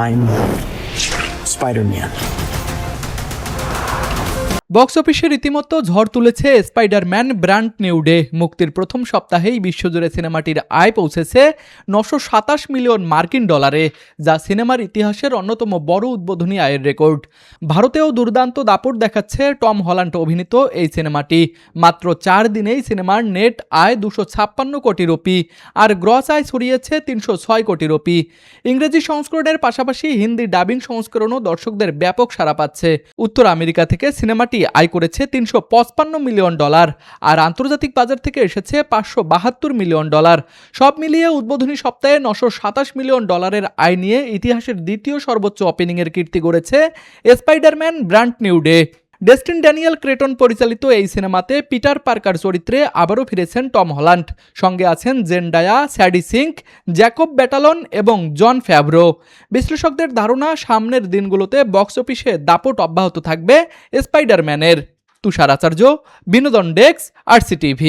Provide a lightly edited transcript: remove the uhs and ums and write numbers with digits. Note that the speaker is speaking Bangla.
I'm Spider-Man. বক্স অফিসে রীতিমতো ঝড় তুলেছে স্পাইডারম্যান ব্র্যান্ড নিউ ডে। মুক্তির প্রথম সপ্তাহেই বিশ্বজুড়ে সিনেমাটির আয় পৌঁছেছে 927 মিলিয়ন মার্কিন ডলারে, যা সিনেমার ইতিহাসের অন্যতম বড় উদ্বোধনী আয়ের রেকর্ড। ভারতেও দুর্দান্ত দাপট দেখাচ্ছে টম হল্যান্ড অভিনীত এই সিনেমাটি। মাত্র 4 দিনেই সিনেমার নেট আয় 256 কোটি রুপি আর গ্রস আয় ছড়িয়েছে 306 কোটি রুপি। ইংরেজি সংস্করণের পাশাপাশি হিন্দি ডাবিং সংস্করণও দর্শকদের ব্যাপক সাড়া পাচ্ছে। উত্তর আমেরিকা থেকে সিনেমাটি আয় করেছে 355 মিলিয়ন ডলার আর আন্তর্জাতিক বাজার থেকে এসেছে 572 মিলিয়ন ডলার। সব মিলিয়ে উদ্বোধনী সপ্তাহে 927 মিলিয়ন ডলারের আয় নিয়ে ইতিহাসের দ্বিতীয় সর্বোচ্চ ওপেনিংয়ের কীর্তি গড়েছে Spiderman brand new day. Destin Daniel Cretton পরিচালিত এই সিনেমাতে পিটার পার্কার চরিত্রে আবারও ফিরেছেন টম হল্যান্ড। সঙ্গে আছেন Zendaya, Sadie Sink, Jacob Batalon এবং জন ফ্যাভরো। বিশ্লেষকদের ধারণা, সামনের দিনগুলোতে বক্স অফিসে দাপট অব্যাহত থাকবে স্পাইডারম্যানের। তুষার আচার্য, বিনোদন ডেস্ক, RCTV।